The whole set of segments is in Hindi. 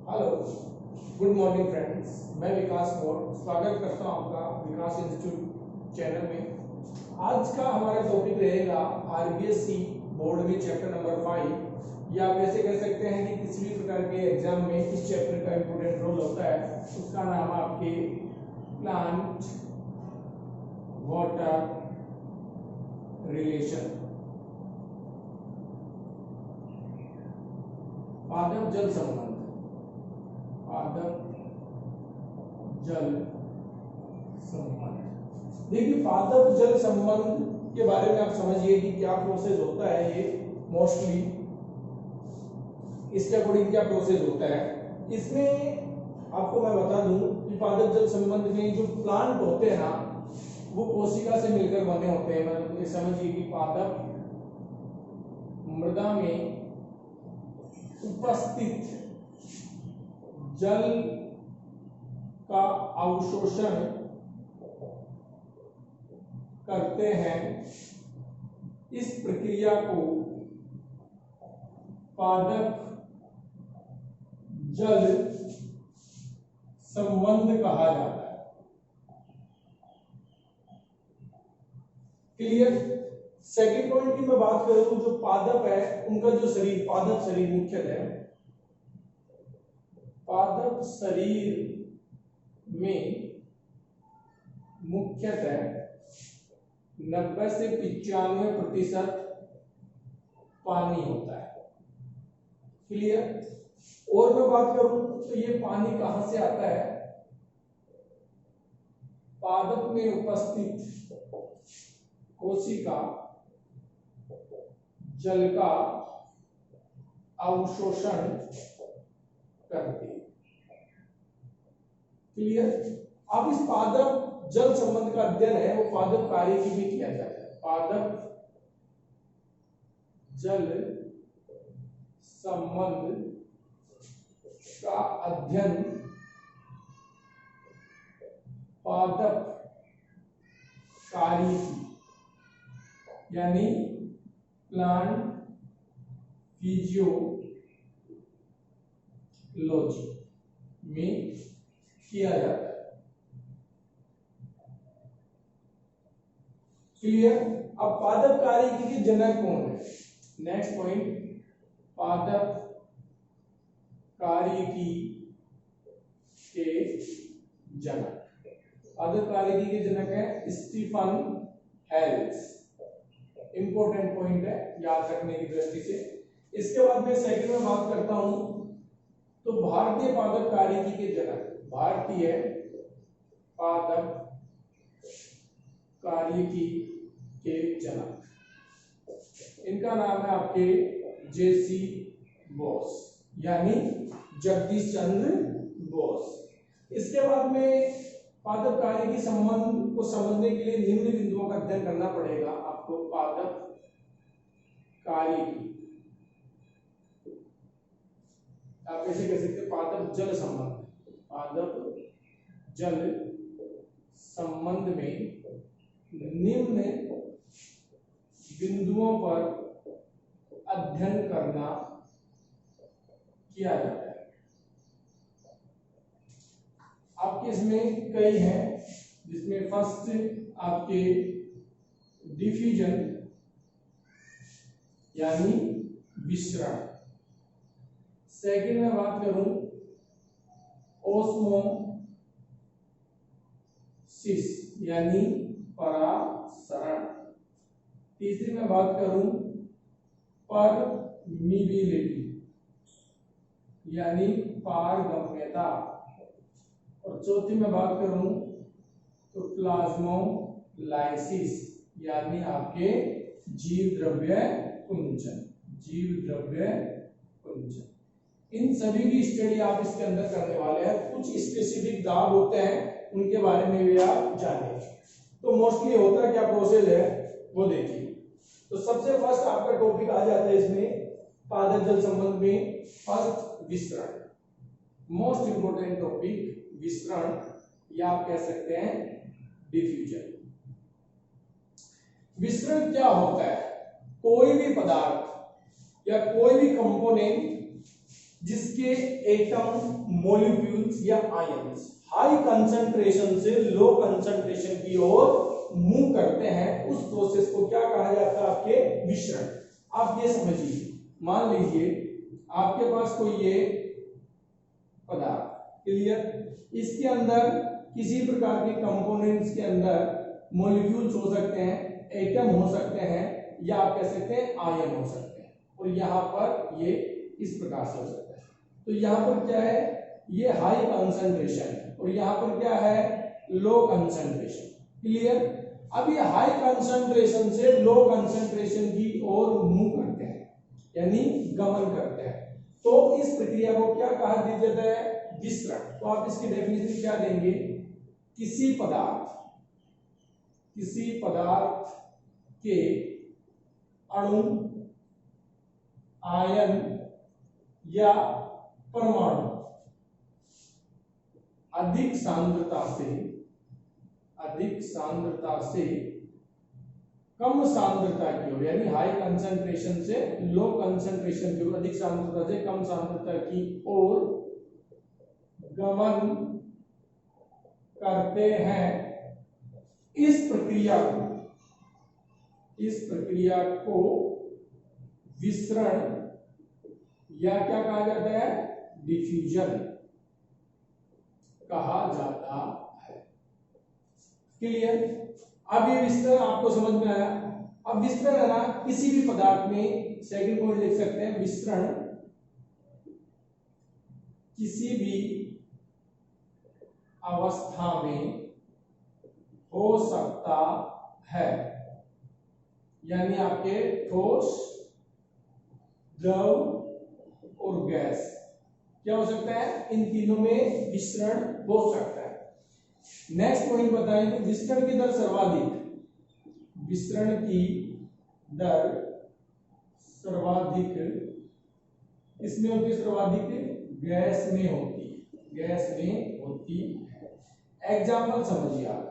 Hello, good morning friends. मैं विकास मोर स्वागत करता हूं आपका विकास इंस्टीट्यूट चैनल में। आज का हमारा टॉपिक रहेगा आरबीएससी बोर्ड में चैप्टर नंबर 5, या आप ऐसे कह सकते हैं कि किसी भी प्रकार के एग्जाम में इस चैप्टर का इंपोर्टेंट रोल होता है। उसका नाम आपके प्लांट वाटर रिलेशन, पादप जल संबंध। पादप जल संबंध, देखिए पादप जल संबंध के बारे में आप समझिए कि क्या प्रोसेस होता है। ये मोस्टली इसके अकॉर्डिंग क्या प्रोसेस होता है। इसमें आपको मैं बता दूं कि पादप जल संबंध में जो प्लांट होते हैं ना, वो कोशिका से मिलकर बने होते हैं। मतलब ये समझिए कि पादप मृदा में उपस्थित जल का अवशोषण करते हैं। इस प्रक्रिया को पादप जल संबंध कहा जाता है। क्लियर। सेकंड पॉइंट की मैं बात करूं, जो पादप है उनका जो शरीर, पादप शरीर मुख्यतः पादप शरीर में मुख्यतः 90 से 95% पानी होता है। क्लियर। और मैं बात करूं तो ये पानी कहां से आता है। पादप में उपस्थित कोशिका जल का अवशोषण करती है। क्लियर। अब इस पादप जल संबंध का अध्ययन है वो पादप कार्यकी में किया जाता है। पादप जल संबंध का अध्ययन पादप कार्यकी यानी प्लांट फिजियोलॉजी में किया जाता है। क्लियर। अब पादप कार्यकी के जनक कौन है। नेक्स्ट पॉइंट, पादप कार्यकी के जनक। पादप कार्यकी के जनक है स्टीफन हेल्स। इंपॉर्टेंट पॉइंट है याद रखने की दृष्टि से। इसके बाद मैं सेकंड में बात करता हूं तो भारतीय पादप कार्यकी के जनक, भारतीय पादप कार्यकी के जनक, इनका नाम है आपके जेसी बोस यानी जगदीश चंद्र बोस। इसके बाद में पादप कार्यकी संबंध को समझने के लिए निम्न बिंदुओं का अध्ययन करना पड़ेगा आपको। पादप कार्यकी, आप ऐसे कह सकते हैं पादप जल संबंध। पादप जल संबंध में निम्न बिंदुओं पर अध्ययन करना किया जाता है। आपके इसमें कई हैं, जिसमें फर्स्ट आपके डिफ्यूजन यानी विसरण। सेकंड में बात करूं ओस्मोसिस यानी परासरण। तीसरी में बात करूं परमीबिलिटी यानी पारगम्यता। और चौथी में बात करूं तो प्लाज्मोलाइसिस यानी आपके जीव द्रव्य कुंचन। जीव द्रव्य कुंचन, इन सभी की स्टडी आप इसके अंदर करने वाले हैं। कुछ स्पेसिफिक दाब होते हैं उनके बारे में भी आप जानेंगे। तो मोस्टली होता क्या प्रोसेस है वो देखिए। तो सबसे फर्स्ट आपका टॉपिक आ जाता है इसमें पादप जल संबंध में फर्स्ट विसरण। मोस्ट इंपोर्टेंट टॉपिक विसरण, या आप कह सकते हैं डिफ्यूजन। विसरण क्या होता है। कोई भी पदार्थ या कोई भी कंपोनेंट जिसके एटम, मॉलिक्यूल्स या आयंस हाई कंसंट्रेशन से लो कंसंट्रेशन की ओर मूव करते हैं, उस प्रोसेस को क्या कहा जाता है? आपके विसरण। आप ये समझिए, मान लीजिए आपके पास कोई ये पदार्थ, क्लियर, इसके अंदर किसी प्रकार के कंपोनेंट्स के अंदर मॉलिक्यूल्स हो सकते हैं, एटम हो सकते हैं, या आप कह सकते हैं आयन हो सकते हैं, और यहाँ पर ये इस प्रकार से हो सकता है। तो यहाँ पर क्या है? ये हाई कंसंट्रेशन है, और यहाँ पर क्या है? Low concentration, clear. अब ये हाई कंसंट्रेशन से लो कंसंट्रेशन की ओर मूव करते हैं, यानी गमन करते हैं। तो इस प्रक्रिया को क्या कहा जाता है? विसरण। तो आप इसकी डेफिनेशन क्या देंगे? किसी पदार्थ के अणु, आयन या परमाणु अधिक सांद्रता से कम सांद्रता की ओर, यानी हाई कंसंट्रेशन से लो कंसंट्रेशन की ओर, अधिक सांद्रता से कम सांद्रता की ओर गमन करते हैं। इस प्रक्रिया को विसरण या क्या कहा जाता है? डिफ्यूजन कहा जाता है, क्लियर। अब ये विसरण आपको समझ में आया। अब विसरण है ना, किसी भी पदार्थ में, सेकंड पॉइंट लिख सकते हैं, विसरण किसी भी अवस्था में हो सकता है, यानी आपके ठोस, द्रव और गैस क्या हो सकता है? इन तीनों में विसरण हो सकता है। नेक्स्ट पॉइंट बताएं, तो विसरण की दर सर्वाधिक इसमें होती है, सर्वाधिक गैस में होती है। एग्जाम्पल समझिए आप,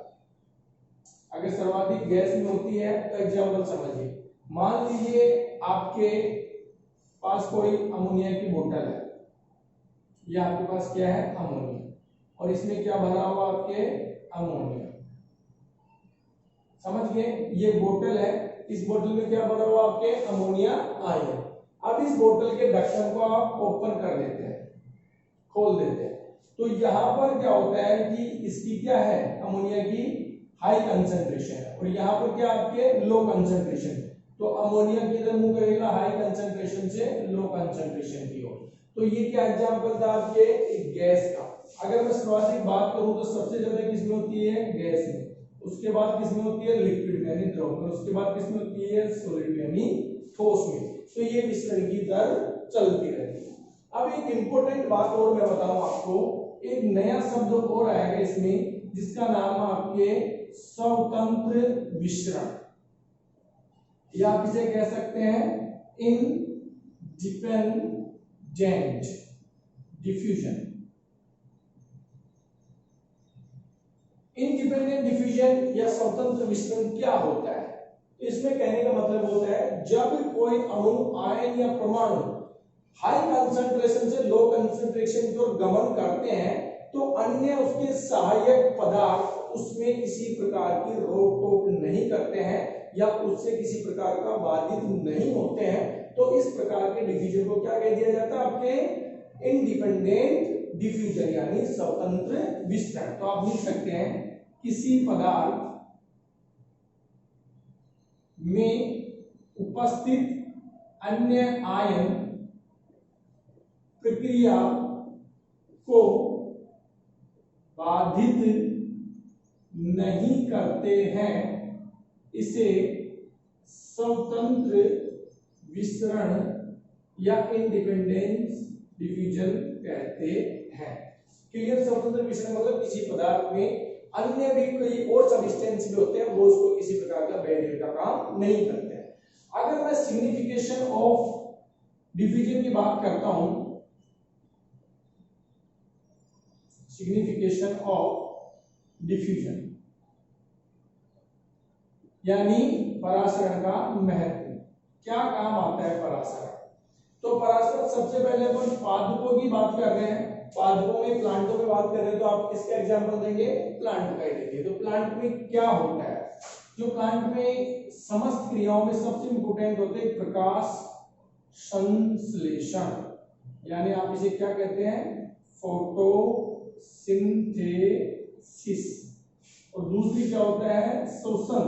अगर सर्वाधिक गैस में होती है तो एग्जाम्पल समझिए। मान लीजिए आपके पास कोई अमोनिया की बोतल है, या आपके पास क्या है? अमोनिया, और इसमें क्या भरा हुआ? आपके अमोनिया, समझ गए? ये बोतल है, इस बोतल में क्या भरा हुआ? आपके अमोनिया आयन। अब इस बोतल के ढक्कन को आप ओपन कर देते हैं, खोल देते हैं, तो यहाँ पर क्या होता है कि इसकी क्या है? अमोनिया की हाई कंसंट्रेशन है, और यहाँ पर क्या आपके लो कंसंट्रेशन है। तो अमोनिया किधर मूव करेगा? हाई कंसंट्रेशन से लो कंसंट्रेशन की ओर। तो ये क्या एग्जांपल था आपके गैस का। अगर मैं सर्वाधिक बात करूं तो सबसे ज्यादा किसमें होती है? गैस में, उसके बाद किसमें होती है? लिक्विड में, यानी द्रव में, उसके बाद किसमें होती है? सॉलिड में, यानी ठोस में। तो ये विसरण की दर चलती रहती है। अब एक इंपॉर्टेंट बात और मैं बताऊं आपको, एक नया शब्द और आएगा इसमें, जिसका नाम आपके स्वतंत्र विसरण, या आप इसे कह सकते हैं इंडिपेंडेंट डिफ्यूजन। इंडिपेंडेंट डिफ्यूजन या स्वतंत्र विसरण क्या होता है? तो इसमें कहने का मतलब होता है, जब कोई अणु, आयन या परमाणु हाई कंसंट्रेशन से लो कंसंट्रेशन की ओर गमन करते हैं, तो अन्य उसके सहायक पदार्थ उसमें किसी प्रकार की रोक टोक नहीं करते हैं, या उससे किसी प्रकार का बाधित नहीं होते हैं। तो इस प्रकार के डिफ्यूजन को क्या कह दिया जाता है? आपके इंडिपेंडेंट डिफ्यूजन, यानी स्वतंत्र विसरण। तो आप लिख सकते हैं, किसी पदार्थ में उपस्थित अन्य आयन प्रक्रिया को बाधित नहीं करते हैं, इसे स्वतंत्र विसरण या इंडिपेंडेंस डिफ्यूजन कहते हैं। क्लियर? स्वतंत्र विसरण मतलब किसी पदार्थ में अन्य भी कोई और सब्सटेंस भी होते हैं, वो उसको किसी प्रकार का बैरियर का काम नहीं करते हैं। अगर मैं सिग्निफिकेशन ऑफ डिफ्यूजन की बात करता हूं, सिग्निफिकेशन ऑफ डिफ्यूजन यानी परासरण का महत्व, क्या काम आता है परासरण? तो पराशर सबसे पहले अपन पादपों की बात कर रहे हैं, पादपों में प्लांटों में बात कर रहे हैं, तो आप किसका एग्जांपल देंगे, प्लांट का ही देंगे। तो प्लांट में क्या होता है, जो प्लांट में समस्त क्रियाओं में सबसे इंपोर्टेंट होते हैं प्रकाश संश्लेषण, यानी आप इसे क्या कहते हैं, फोटोसिंथेसिस, और दूसरी क्या होता है, श्वसन,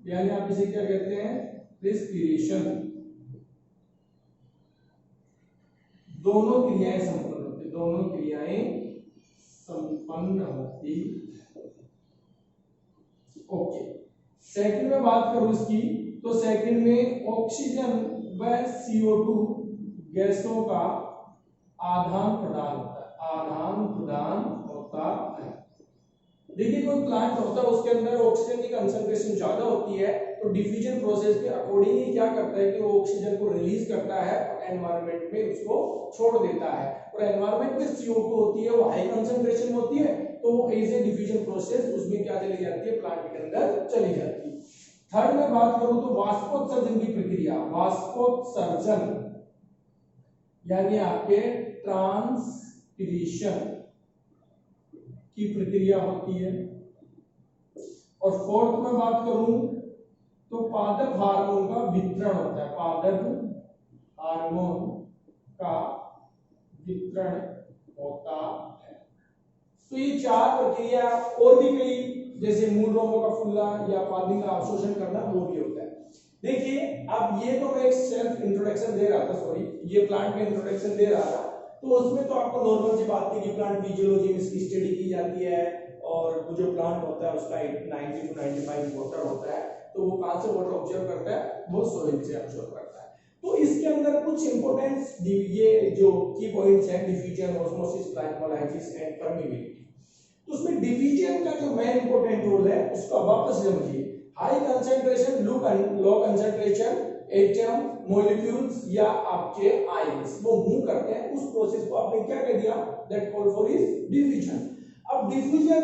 यानी आप इसे क्या कहते हैं, रेस्पिरेशन। दोनों क्रियाएं संपन्न होती, दोनों क्रियाएं संपन्न होती। ओके, सेकंड में बात करूं इसकी, तो सेकंड में ऑक्सीजन व CO2 गैसों का आदान प्रदान होता है, आदान प्रदान होता है। देखिए कोई प्लांट होता है उसके अंदर ऑक्सीजन की कंसंट्रेशन ज्यादा होती है, तो डिफ्यूजन प्रोसेस के अकॉर्डिंगली क्या करता है कि वो ऑक्सीजन को रिलीज करता है और एनवायरनमेंट में उसको छोड़ देता है, और एनवायरनमेंट में CO2 होती है वो हाई कंसंट्रेशन होती है, तो वो एज ए डिफ्यूजन प्रोसेस उसमें क्या चली जाती है, प्लांट के अंदर चली जाती है। थर्ड में बात करूं तो वाष्पोत्सर्जन की प्रक्रिया, वाष्पोत्सर्जन यानी आपके ट्रांसपिरेशन की प्रक्रिया होती है। और फोर्थ में बात करूं तो पादप हार्मोन का वितरण होता है, पादप हार्मोन का वितरण होता है। तो ये चार प्रक्रिया, और भी कई जैसे मूल रोगों का फूलना या पानी का अवशोषण करना वो भी होता है। देखिए अब ये तो मैं एक सेल्फ इंट्रोडक्शन दे रहा था, सॉरी ये प्लांट का इंट्रोडक्शन दे रहा था, तो उसमें तो आपको नॉर्मल सी बात थी कि प्लांट फिजियोलॉजी में इसकी स्टडी की जाती है, और वो जो प्लांट होता है उसका 90 to 95 वाटर होता है, तो वो कहां से वाटर ऑब्जर्व करता है, वो सोइल से ऑब्जर्व करता है। तो इसके अंदर कुछ इंपॉर्टेंस ये जो की पॉइंट्स हैं, diffusion, osmosis, plasmolysis and permeability. तो उसमें डिफ्यूजन का जो मेन इंपॉर्टेंट रोल है उसका वापस समझिए, high concentration, low concentration atom, molecules या आपके आयंस वो मूव करते हैं, उस प्रोसेस को आपने क्या कह दिया, that call for is diffusion. अब डिफ्यूजन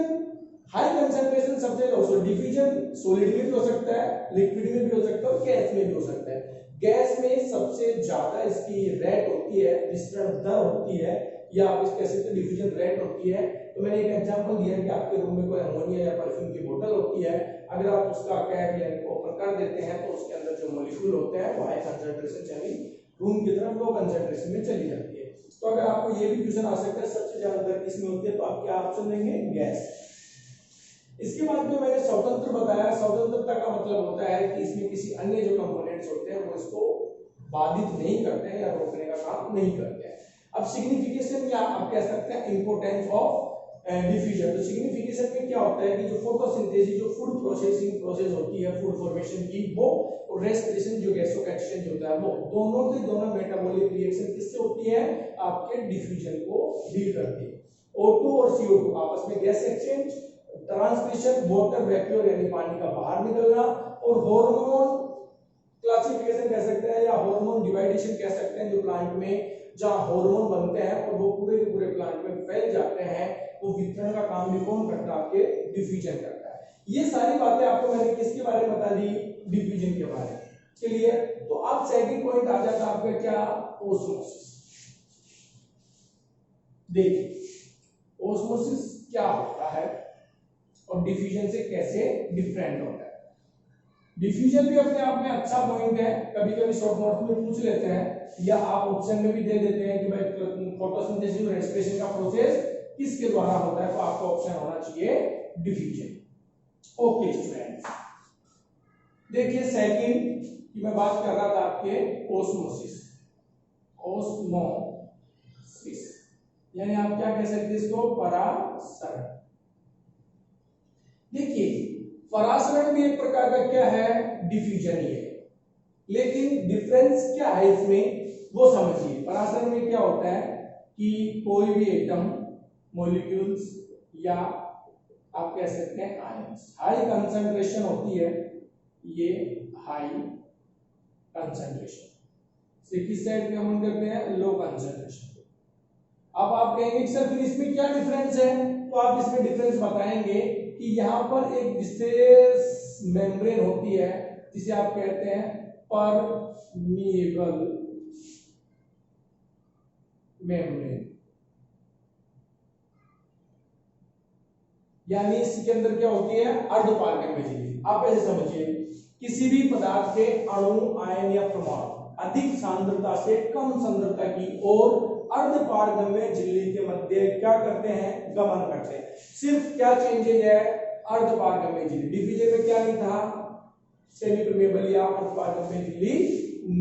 हाई कंसंट्रेशन सबसे लो, सो डिफ्यूजन सॉलिड में भी हो सकता है, लिक्विड में भी हो सकता है और गैस में भी हो सकता है। गैस में सबसे ज्यादा इसकी रेट होती है, विस्तरण दर होती है, या आप इस कह सकते हैं डिफ्यूजन रेट होती है। तो मैंने एक एग्जांपल दिया कि आपके रूम में कोई अमोनिया या परफ्यूम की बोतल होती है, अगर आप उसका कैप या ओपन कर देते हैं तो उसके अंदर जो मॉलिक्यूल होते हैं वो हाई कंसंट्रेशन यानी रूम की तरफ लो कंसंट्रेशन में चली जाती है। तो अगर आपको ये भी क्वेश्चन आ सकता है सबसे ज्यादा दर किसमें होती है, तो आप क्या ऑप्शन देंगे, गैस। इसके बाद में मैंने स्वतंत्र बताया, स्वतंत्रता का मतलब होता है कि इसमें किसी अन्य जो कंपोनेंट्स होते हैं वो इसको बाधित नहीं करते हैं या रोकने का काम नहीं करते हैं। अब सिग्निफिकेशन क्या आप कह सकते हैं, इंपोर्टेंस ऑफ डिफ्यूजन। तो सिग्निफिकेशन में क्या होता है कि जो फोटोसिंथेसिस, जो फूड प्रोसेसिंग प्रोसेस होती है फूड फॉर्मेशन की, वो और रेस्पिरेशन जो गैसों का एक्सचेंज होता है, वो दोनों के दोनों मेटाबॉलिक रिएक्शन किससे होती है, आपके डिफ्यूजन को डील करती है। O2 और CO2 आपस में gas exchange, transmission, water vacuum यानी पानी का बाहर निकलना, और हार्मोन क्लासिफिकेशन कह सकते हैं या हार्मोन डिवाइडेशन कह सकते हैं, जो प्लांट में जहां हार्मोन बनते हैं और वो पूरे के पूरे प्लांट में फैल जाते हैं, वो वितरण का काम भी कौन करता है, आपके डिफ्यूजन करता है। ये सारी बातें आपको मैंने किसके बारे में बता दी, डिफ्यूजन के बारे में। चलिए तो अब सेकंड पॉइंट आ जाता है आपका क्या, ओस्मोसिस। देखिए ओस्मोसिस क्या होता है और डिफ्यूजन से कैसे डिफरेंट होता है। डिफ्यूजन भी अपने आप में अच्छा पॉइंट है, कभी कभी शॉर्ट नोट में पूछ लेते हैं या आप ऑप्शन में भी दे देते हैं कि भाई फोटोसिंथेसिस और रेस्पिरेशन का प्रोसेस किसके द्वारा होता है, तो आपका ऑप्शन होना चाहिए डिफ्यूजन। ओके स्टूडेंट्स, देखिए सेकंड की मैं बात कर रहा था आपके ओस्मोसिस। ओस्मोसिस यानी आप क्या कह सकते हैं इसको, परासरण। देखिए परासरण भी एक प्रकार का क्या है, डिफ्यूजन ही है, लेकिन डिफरेंस क्या है इसमें वो समझिए। परासरण में क्या होता है कि कोई भी एटम, मॉलिक्यूल्स या आप कह सकते हैं आयंस, हाई कंसंट्रेशन होती है, ये हाई कंसंट्रेशन से किस साइड पे हम करते हैं, लो कंसंट्रेशन। अब आप कहेंगे सर फिर इसमें क्या डिफरेंस है, तो आप इसमें डिफरेंस बताएंगे कि यहाँ पर एक विशेष मेम्ब्रेन होती है जिसे आप कहते हैं परमिएबल मेम्ब्रेन। यानी इसके अंदर क्या होती है, अर्धपारगम्य झिल्ली। आप ऐसे समझिए, किसी भी पदार्थ के अणु, आयन या परमाणु अधिक सांद्रता से कम सांद्रता की ओर अर्धपारगम्य झिल्ली के मध्य क्या करते हैं, गमन करते हैं। सिर्फ क्या चेंजेज है, अर्धपारगम्य झिल्ली। डिफिले में क्या नहीं था, सेमी परमेबल या अर्धपारगम्य झिल्ली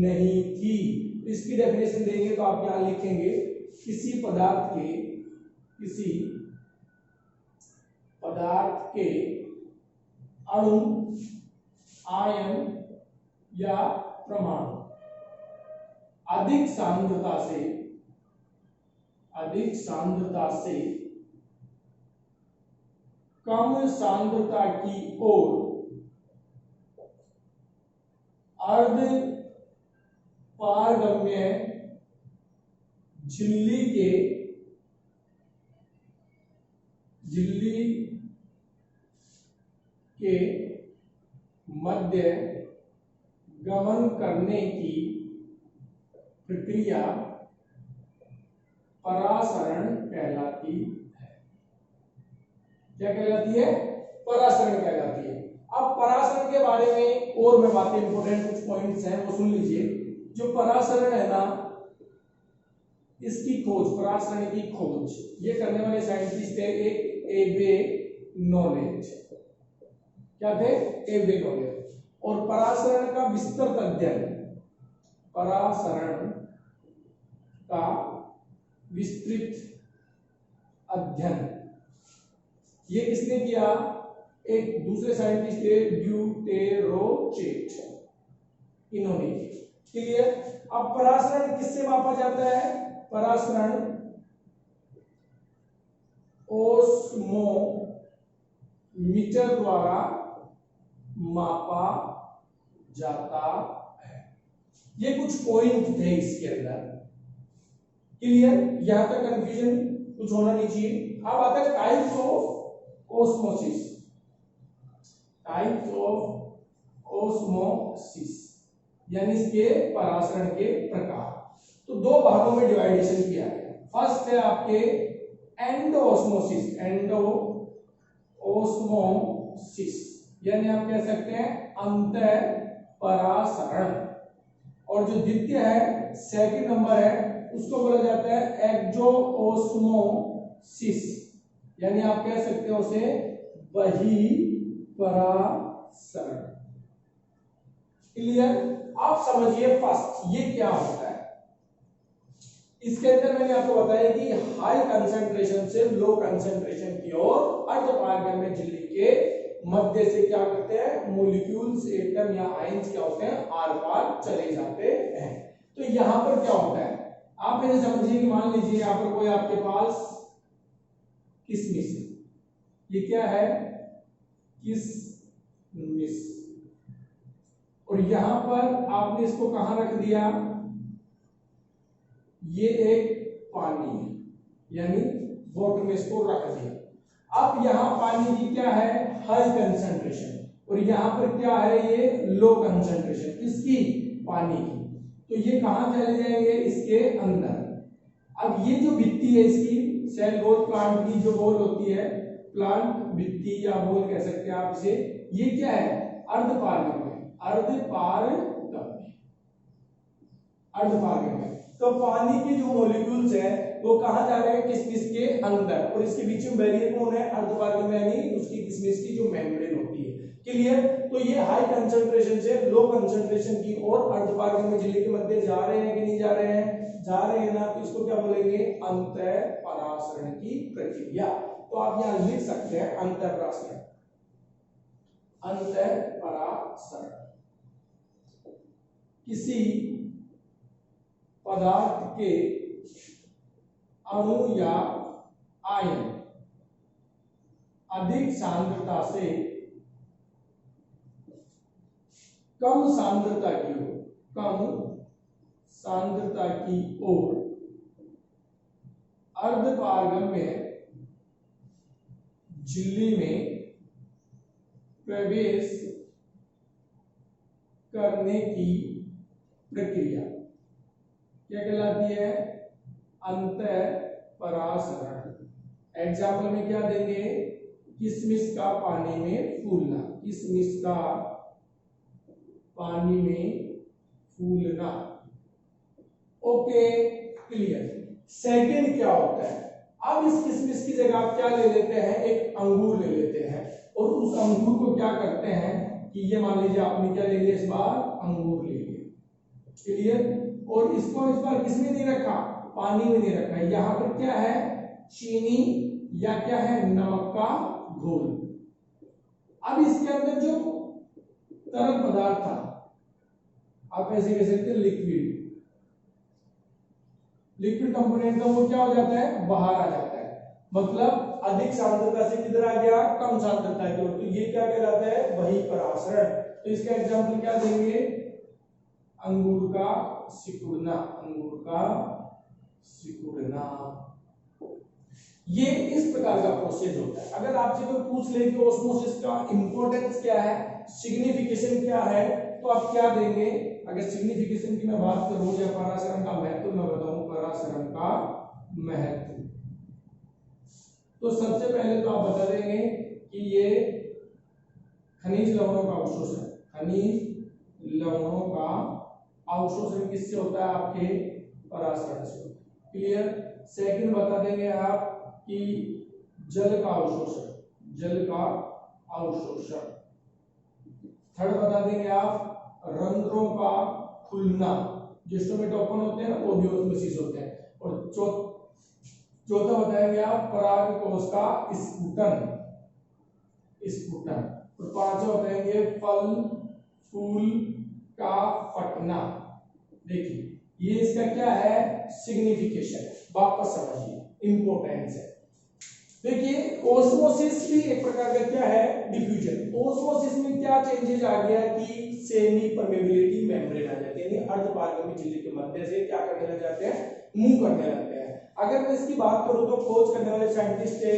नहीं थी। इसकी डेफिनेशन देंगे तो आप यहां लिखेंगे, किसी पदार्थ के अणु, आयन या परमाणु अधिक सांद्रता से कम सांद्रता की ओर अर्ध पारगम्य झिल्ली के मध्य गमन करने की प्रक्रिया परासरण कहलाती है। क्या कहलाती है, परासरण कहलाती है। अब परासरण के बारे में और मैं बातें, इंपोर्टेंट कुछ पॉइंट्स हैं वो सुन लीजिए। जो परासरण है ना, इसकी खोज, परासरण की खोज ये करने वाले साइंटिस्ट है एक एबे नॉलेज। क्या थे, एबे नॉलेज। और परासरण का विस्तृत अध्ययन, परासरण का विस्तृत अध्ययन ये किसने किया, एक दूसरे साइंटिस्ट थे ड्यूटेरोचेट, इन्होंने किया। क्लियर। अब परासरण किससे मापा जाता है, परासरण ओस्मोमीटर द्वारा मापा जाता है। ये कुछ पॉइंट थे इसके अंदर। क्लियर, यहां तक कंफ्यूजन कुछ होना नहीं चाहिए। अब आता है types of osmosis. Types of osmosis यानी इसके परासरण के प्रकार। तो दो भागों में डिवाइडेशन किया गया। फर्स्ट है आपके एंडो ओस्मोसिस, एंडो ओस्मोसिस यानी आप कह सकते हैं अंतः परासरण। और जो द्वितीय है, सेकंड नंबर है, उसको बोला जाता है एक्सो ओस्मोसिस यानी आप कह सकते हो उसे बही परासरण। क्लियर। आप समझिए फर्स्ट ये क्या होता है। इसके अंदर मैंने आपको बताया कि हाई कंसंट्रेशन से लो कंसंट्रेशन की ओर अर्धपारगम्य झिल्ली के मध्य से क्या करते हैं, मॉलिक्यूल्स, एटम या आयंस क्या होते हैं, आर पार चले जाते हैं। तो यहां पर क्या होता है, आप ऐसे समझिए कि मान लीजिए यहां पर कोई आपके पास किसमिस, ये क्या है, किसमिस, और यहां पर आपने इसको कहां रख दिया, ये एक पानी है यानी वाटर में इसको रख दिया। अब यहां पानी की क्या है, हाई कंसंट्रेशन, और यहां पर क्या है, ये लो कंसंट्रेशन किसकी, पानी की। तो ये कहां चले जाएंगे, इसके अंदर। अब ये जो भित्ति है इसकी, सेल वॉल, प्लांट की जो वॉल होती है, प्लांट भित्ति या वॉल कह सकते हैं आप इसे, ये क्या है, अर्धपारगम्य, अर्धपारगम्य। तो पानी के जो मॉलिक्यूल्स है वो कहां जा रहे हैं, किसमिस के अंदर, और इसके बीच में बैरियर कौन है, अर्धपारगम्य यानी उसकी किसमिस की जो मेम्ब्रेन होती है। क्लियर। तो ये हाई कंसंट्रेशन से लो कंसंट्रेशन की ओर अर्धपारगम्य झिल्ली के मध्य जा रहे हैं कि नहीं जा रहे हैं, जा रहे हैं ना, तो इसको क्या बोलेंगे, अंतः परासरण की प्रक्रिया। तो आप यहां लिख सकते हैं अंतः परासरण, अंतः परासरण। किसी पदार्थ के अणु या आयन अधिक सांद्रता से कम सांद्रता की ओर अर्धपारगम्य झिल्ली में प्रवेश करने की प्रक्रिया क्या कहलाती है, अंतःपरासरण। एग्जाम्पल में क्या देंगे, किशमिश का पानी में फूलना, किशमिश का पानी में फूलना। Okay, clear. सेकंड क्या होता है, अब इस किशमिश की जगह आप क्या ले लेते हैं, एक अंगूर ले लेते हैं और उस अंगूर को क्या करते हैं कि ये मान लीजिए आपने क्या ले लिया, इस बार अंगूर ले लिया, क्लियर। और इसको इस बार किसमें नहीं रखा, पानी में नहीं रखा, यहाँ पर क्या है, चीनी या क्या है, नमक का घोल। अब इसके अंदर जो तरल पदार्थ था, आप ऐसे कह सकते हैं लिक्विड, लिक्विड कंपोनेंट का वो क्या हो जाता है, बाहर आ जाता है, मतलब अधिक सांद्रता से किधर आ गया, कम सांद्रता की ओर। तो ये क्या कहलाता है, बहिर्परासरण। तो इसका एग्जांपल क्या देंगे, अंगूर का सिकुड़ना, अंगूर का सिकुड़ना। ये इस प्रकार का प्रोसेस होता है। अगर आपसे कोई पूछ ले कि ऑस्मोसिस का इंपॉर्टेंस क्या है, सिग्निफिकेशन क्या है, तो आप क्या देंगे। अगर सिग्निफिकेशन की मैं बात करूं या परासरण का महत्व मैं बताऊं, परासरण का महत्व, तो सबसे पहले तो आप बता देंगे कि ये खनिज लवणों का अवशोषण, खनिज लवणों का अवशोषण किससे होता है, आपके परासरण से, क्लियर। सेकंड बता देंगे आप कि जल का अवशोषण, जल का अवशोषण। थर्ड बता देंगे आप रंध्रों का खुलना, जो स्टोमेटा ओपन होते हैं ना, वो भी ऑस्मोसिस होते हैं। और चौथा बताएंगे आप परागकोश का स्फुटन, स्फुटन। और पांचवा बताएंगे फल फूल का फटना। देखिए ये इसका क्या है, सिग्निफिकेशन, वापस समझिए, इंपॉर्टेंस है। देखिए ऑस्मोसिस भी एक प्रकार का क्या है, डिफ्यूजन। ऑस्मोसिस में क्या चेंजेस आ गया कि सेमी परमेबिलिटी मेम्ब्रेन आ जाती है, यानी अर्धपारगम्य झिल्ली के मध्य से क्या करने लग जाते हैं, मूव करने लगते हैं। अगर मैं इसकी बात करूं तो खोज करने वाले साइंटिस्ट थे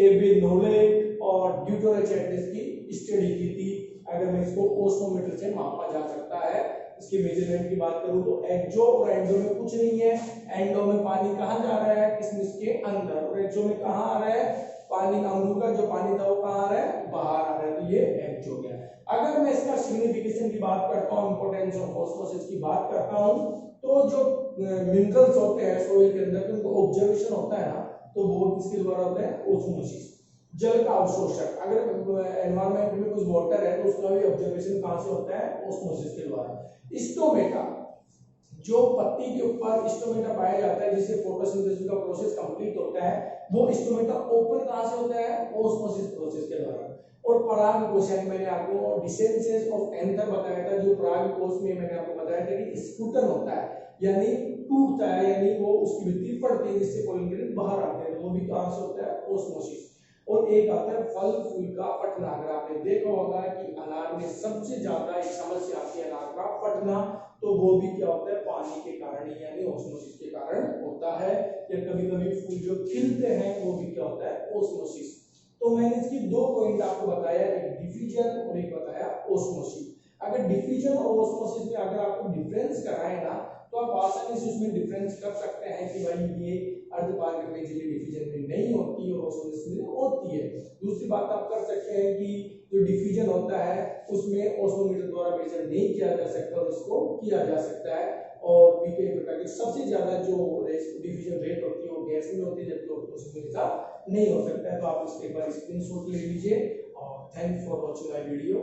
एबी नोलेट और ड्यूटोरेचेटिस की स्टडी की थी। अगर मैं इसको ओस्मोमीटर से मापा जा सकता है। इसकी मेजरमेंट की बात करूं तो एक्सो और एंडो में कुछ नहीं है। एंडो में पानी कहां जा रहा है, किशमिश के अंदर, और एक्सो में कहां आ रहा है, पानी, अंगूर का जो पानी था वो कहां आ रहा है, बाहर आ रहा है। तो ये एक्सो हो गया। अगर मैं इसका सिग्निफिकेशन की बात करता हूं, इंपॉर्टेंस ऑफ ऑस्मोसिस की बात करता हूं, तो जो मिनरल्स होते हैं सोइल के अंदर, उनको ऑब्जर्वेशन होता है ना, तो वो किसके द्वारा होता है, ओस्मोसिस। जल का अवशोषण, अगर एनवायरनमेंट में कुछ वाटर है तो उसका भी ऑब्जर्वेशन कहां से होता है, ओस्मोसिस के द्वारा। स्टोमेटा, जो पत्ती के ऊपर स्टोमेटा पाया जाता है जिससे फोटोसिंथेसिस का प्रोसेस कंप्लीट होता है, वो स्टोमेटा ओपन कहां से होता है, ओस्मोसिस प्रोसेस के द्वारा। और परागकोश, मैंने आपको डिसेंसेस ऑफ एंथर बताया था, जो परागकोश में मैंने आपको बताया था कि स्फुटन होता है, यानी टूटता है, यानी वो उसकी भित्ति पड़ती है जिससे पोलन ग्रेन बाहर आते हैं, वो भी कहां से होता है, ओस्मोसिस। और एक आता है फल फूल का फटना। अगर आपने देखा होगा कि अनार में सबसे ज्यादा एक समस्या आती है अनार का फटना, तो वो भी क्या होता है, पानी के कारण ही, यानी ऑस्मोसिस के कारण होता है। या कभी कभी फूल जो खिलते हैं वो भी क्या होता है, ओस्मोसिस। तो मैंने इसकी दो पॉइंट आपको बताया, एक डिफ्यूजन और एक बताया ओस्मोसिस। अगर डिफ्यूजन और ओस्मोसिस में अगर आपको डिफरेंस कराए ना, तो आप आसानी से उसमें डिफरेंस कर सकते हैं कि भाई ये अर्धपारगम्य झिल्ली डिफ्यूजन में नहीं होती और ओस्मोसिस में होती है। दूसरी बात आप कर सकते हैं कि जो डिफ्यूजन होता है उसमें ओस्मोमीटर द्वारा मेजर नहीं किया जा सकता और इसको किया जा सकता है। और भी कई प्रकार के, सबसे ज्यादा जो डिफ्यूजन रेट होती है वो गैस में होती है, जबकि ओस्मोसिस में ऐसा नहीं हो सकता है। तो आप इसके एक बार स्क्रीनशॉट ले लीजिए। और thank you for watching my video.